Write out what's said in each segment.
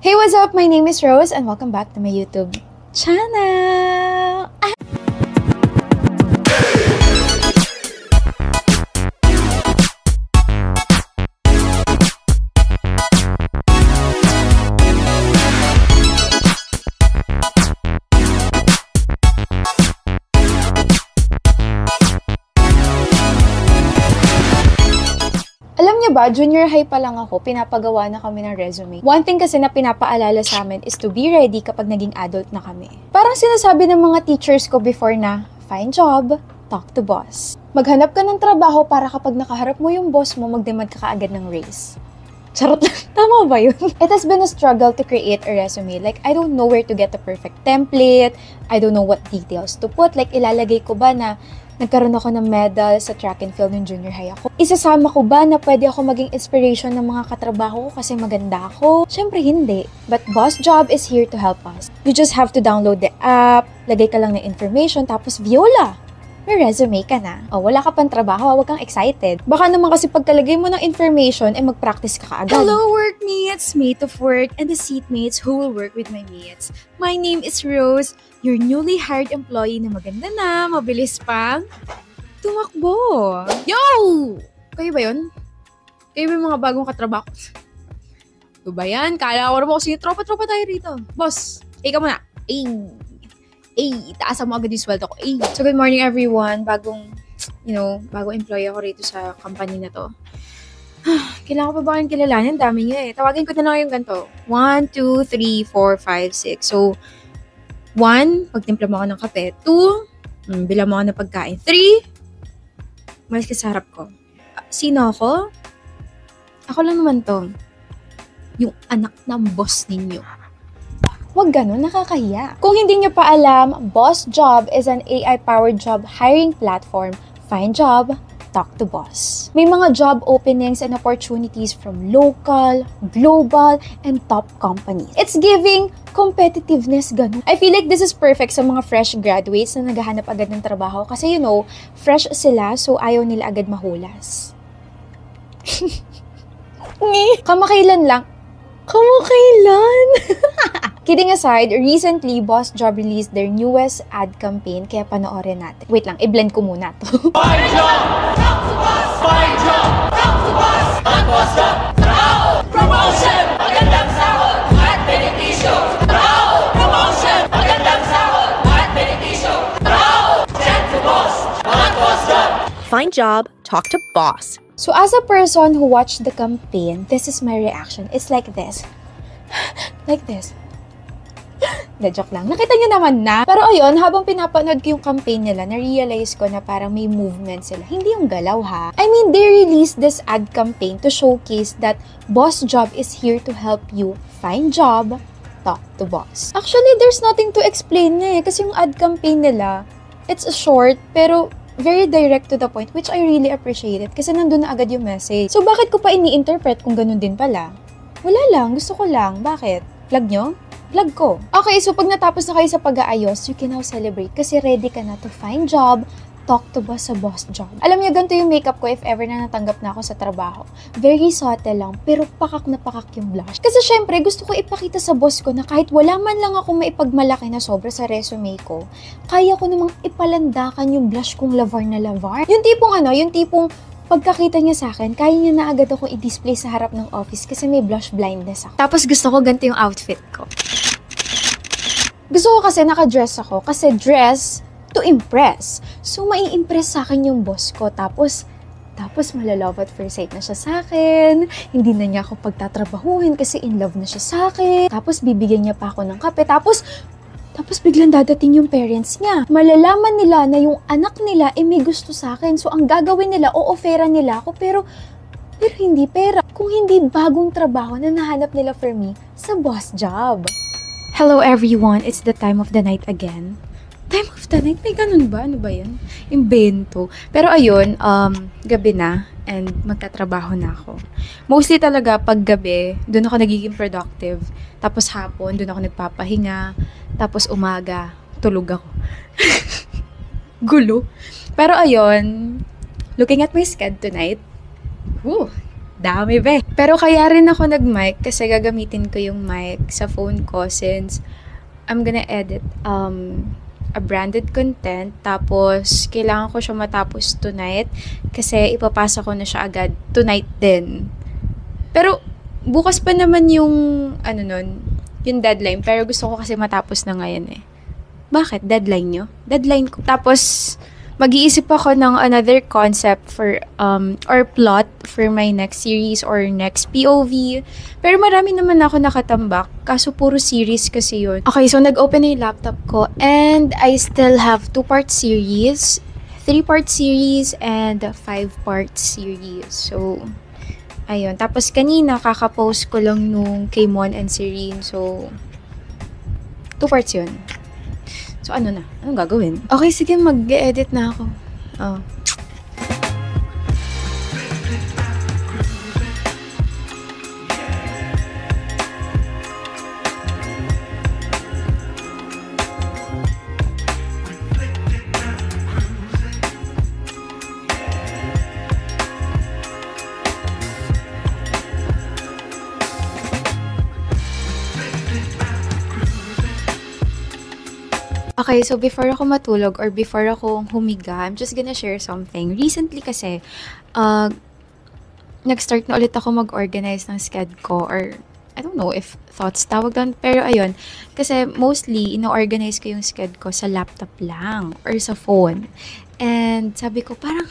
Hey, what's up? My name is Rose and welcome back to my YouTube channel. Alam niyo ba, junior high pa lang ako, pinapagawa na kami ng resume. One thing kasi na pinapaalala sa amin is to be ready kapag naging adult na kami. Parang sinasabi ng mga teachers ko before na, find job, talk to boss. Maghanap ka ng trabaho para kapag nakaharap mo yung boss mo, magdemand ka kaagad ng raise. Charot lang. Tama ba yun? It has been a struggle to create a resume. Like, I don't know where to get the perfect template. I don't know what details to put. Like, ilalagay ko ba na nagkaroon ako ng medal sa track and field ng junior high ako? Isasama ko ba na pwede ako maging inspiration ng mga katrabaho ko kasi maganda ako? Siyempre hindi. But Boss Job is here to help us. You just have to download the app, lagay ka lang ng information, tapos viola! May resume ka na. O, wala ka pang trabaho, huwag kang excited. Baka naman kasi pagkalagay mo ng information, mag-practice ka kaagad. Hello workmates, mate of work, and the seatmates who will work with my mates. My name is Rose, your newly hired employee na maganda na, mabilis pang tumakbo. Yo! Kayo ba yun? Kayo ba yung mga bagong katrabaho? Ito ba yan? Kala ko naman kasi tropa-tropa tayo rito. Boss, ikaw muna. Itaasan mo agad yung sweldo ko. So, good morning everyone. Bagong employee ako rito sa company na to. Kailangan ko pa ba kayong kilalanin? Dami niya eh. Tawagin ko na lang yung ganito. 1, 2, 3, 4, 5, 6. So, 1, pagtimpla mo ako ng kape. 2, bilang mo ako ng pagkain. 3, malis ka sa harap ko. Sino ako? Ako lang naman to. Yung anak ng boss ninyo. Huwag ganun, nakakahiya. Kung hindi niyo pa alam, Boss Job is an AI-powered job hiring platform. Find job, talk to boss. May mga job openings and opportunities from local, global, and top companies. It's giving competitiveness, ganun. I feel like this is perfect sa mga fresh graduates na naghahanap agad ng trabaho kasi fresh sila so ayaw nila agad mahulas. Kamakailan lang. Kidding aside, recently, Boss Job released their newest ad campaign, kaya panoorin natin. Wait lang, i-blend ko muna to. Find job! Talk to boss! Find job! Talk to boss! Ang Boss Job! Trabaho! Promotion! Magandang sahod! At benepisyo! Trabaho! Promotion! Magandang sahod! At benepisyo! Trabaho! Chat to boss! Ang Boss Job! Find job, talk to boss. So as a person who watched the campaign, this is my reaction. It's like this. Like this. Joke lang. Nakita niyo naman na. Pero ayun, habang pinapanood ko yung campaign nila, na-realize ko na parang may movement sila. Hindi yung galaw ha. I mean, they released this ad campaign to showcase that Boss Job is here to help you find job, talk to boss. Actually, there's nothing to explain na eh. Kasi yung ad campaign nila, it's short, pero very direct to the point, which I really appreciated kasi nandun na agad yung message. So, bakit ko pa ini-interpret kung ganun din pala? Wala lang. Gusto ko lang. Bakit? Flag nyo? Flag ko. Okay, so pag natapos na kayo sa pag-aayos, you can now celebrate kasi ready ka na to find job, talk to boss sa Boss Job. Alam niyo, ganito yung makeup ko if ever na natanggap na ako sa trabaho. Very subtle lang, pero pakak na pakak yung blush. Kasi syempre, gusto ko ipakita sa boss ko na kahit wala man lang akong maipagmalaki na sobra sa resume ko, kaya ko namang ipalandakan yung blush kong lavar na lavar. Yung tipong pagkakita niya sa akin, kaya niya na agad ako i-display sa harap ng office kasi may blush blindness ako. Tapos gusto ko ganito yung outfit ko. Gusto ko kasi naka-dress ako kasi dress to impress. So, mai-impress sa akin yung boss ko. Tapos malalove at first sight na siya sa akin. Hindi na niya ako pagtatrabahuhin kasi in love na siya sa akin. Tapos bibigyan niya pa ako ng kape. Tapos biglang dadating yung parents niya. Malalaman nila na yung anak nila may gusto sa akin. So, ang gagawin nila, o-offera nila ako. Pero hindi pera. Kung hindi bagong trabaho na nahanap nila for me sa Boss Job. Hello everyone, it's the time of the night again. Time of the night? May ganun ba? Ano ba yan? Invento. Pero ayun, gabi na and magtatrabaho na ako. Mostly talaga pag gabi, doon ako nagiging productive. Tapos hapon, doon ako nagpapahinga. Tapos umaga, tulog ako. Gulo. Pero ayun, looking at my schedule tonight, Dami be. Pero kaya rin ako nag-mic kasi gagamitin ko yung mic sa phone ko since I'm gonna edit a branded content. Tapos, kailangan ko siya matapos tonight kasi ipapasa ko na siya agad tonight din. Pero, bukas pa naman yung, yung deadline. Pero gusto ko kasi matapos na ngayon eh. Bakit? Deadline nyo? Deadline ko. Tapos, mag-iisip ako ng another concept for, or plot for my next series or next POV. Pero marami naman ako nakatambak. Kaso puro series kasi yun. Okay, so nag-open na yung laptop ko. And I still have 2-part series, 3-part series, and 5-part series. So, ayun. Tapos kanina, kakapost ko lang nung kay Mon and Serene. So, 2 parts yun. So, ano na? Anong gagawin? Okay, sige, mag-edit na ako. Oh. Okay, so before ako matulog or before ako humiga, I'm just gonna share something. Recently kasi, nag-start na ulit ako mag-organize ng schedule ko or I don't know if thoughts tawag doon. Pero ayun, kasi mostly, ino-organize ko yung schedule ko sa laptop lang or sa phone. And sabi ko, parang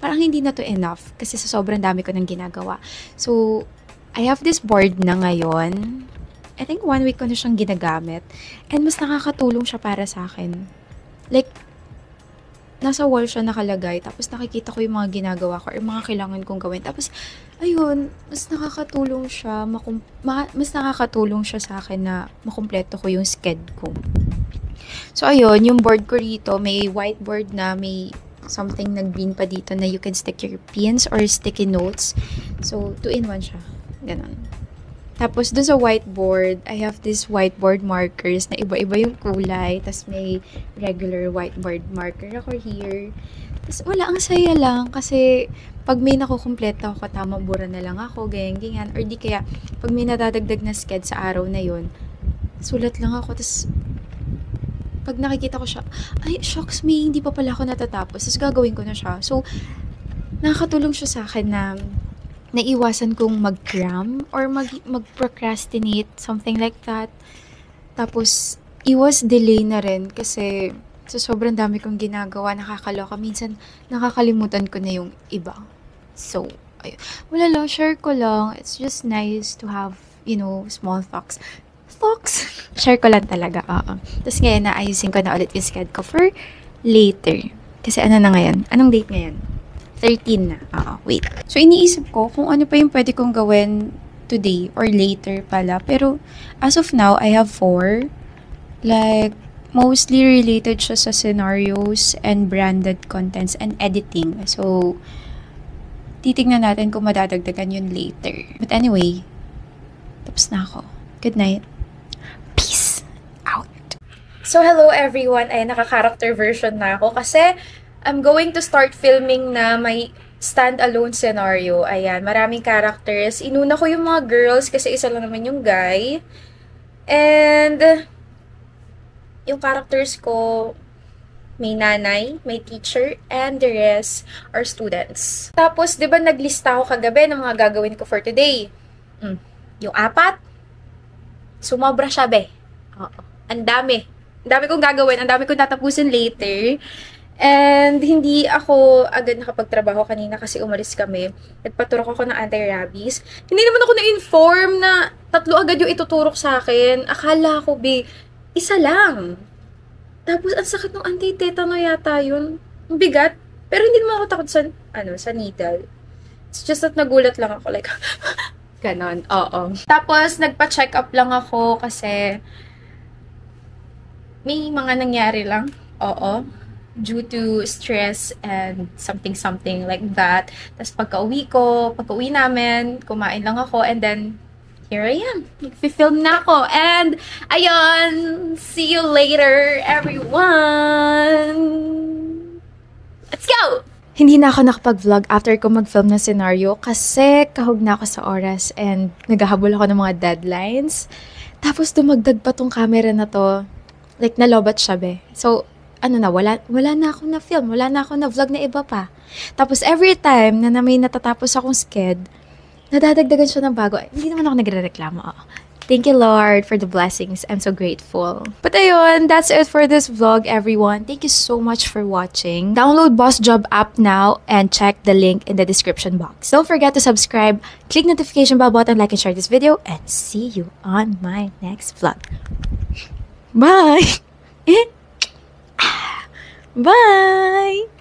hindi na to enough kasi sa sobrang dami ko nang ginagawa. So, I have this board na ngayon. I think 1 week ko na siyang ginagamit. And mas nakakatulong siya para sa akin. Like, nasa wall siya nakalagay. Tapos nakikita ko yung mga ginagawa ko or mga kailangan kong gawin. Tapos, ayun, mas nakakatulong siya. Mas nakakatulong siya sa akin na makumpleto ko yung schedule ko. So, ayun, yung board ko rito, may whiteboard na may something nag-green pa dito na you can stick your pins or sticky notes. So, 2-in-1 siya. Ganon. Tapos, doon sa whiteboard, I have this whiteboard markers na iba-iba yung kulay. Tapos, may regular whiteboard marker ako here. Tapos, wala, ang saya lang. Kasi, pag may nakukumpleto ako, tamang bura na lang ako, ganyan. Or di kaya, pag may nadadagdag na sked sa araw na yun, sulat lang ako. Tapos, pag nakikita ko siya, ay, shocks, may hindi pa pala ako natatapos. Tapos, gagawin ko na siya. So, nakakatulong siya sa akin na naiwasan kong mag-cram or mag-procrastinate, something like that. Tapos, iwas delay na rin kasi sa sobrang dami kong ginagawa, nakakaloka. Minsan, nakakalimutan ko na yung iba. So, ayun. Wala lang, share ko lang. It's just nice to have, small thoughts. Share ko lang talaga, oo. Tapos ngayon, naayusin ko na ulit yung schedule ko for later. Kasi ano na ngayon? Anong date ngayon? 13 na. Wait. So, iniisip ko kung ano pa yung pwede kong gawin today or later pala. Pero, as of now, I have 4. Like, mostly related siya sa scenarios and branded contents and editing. So, titignan natin kung madadagdagan yun later. But anyway, tapos na ako. Good night. Peace out. So, hello everyone. Ay, naka-character version na ako kasi I'm going to start filming na may standalone scenario. Ayan, maraming characters. Inuna ko yung mga girls kasi isa lang naman yung guy. And yung characters ko, may nanay, may teacher, and the rest are students. Tapos, di ba naglista ako kagabi ng mga gagawin ko for today? Yung 4, sumobra siya, be. Oo. Ang dami. Ang dami kong gagawin. Ang dami kong tatapusin later. And hindi ako agad nakapagtrabaho kanina kasi umalis kami. Nagpaturok ako ng anti-rabies. Hindi naman ako na-inform na 3 agad yung ituturok sa akin. Akala ko, be, 1 lang. Tapos, ang sakit ng anti-tetano yata yun. Ang bigat. Pero hindi naman ako takot sa needle. It's just that nagulat lang ako. Like, ganon. Oo. Tapos, nagpa-check up lang ako kasi may mga nangyari lang. Oo. Due to stress and something like that. Tapos pagka-uwi namin, kumain lang ako, and then, here I am. Nag-film na ako. And, ayun, see you later, everyone! Let's go! Hindi na ako nakapag-vlog after ko mag-film ng scenario kasi kahog na ako sa oras and naghahabol ako ng mga deadlines. Tapos dumagdag pa tong camera na to. Like, nalobat siya, be. So, wala na ako na film, wala na ako na vlog na iba pa. Tapos every time na may natatapos akong sked, nadadagdagan siya ng bago. Hindi naman ako nagre-reklamo. Thank you, Lord, for the blessings. I'm so grateful. But ayun, that's it for this vlog, everyone. Thank you so much for watching. Download Boss Job app now and check the link in the description box. Don't forget to subscribe, click notification bell button, like and share this video, and see you on my next vlog. Bye! Bye!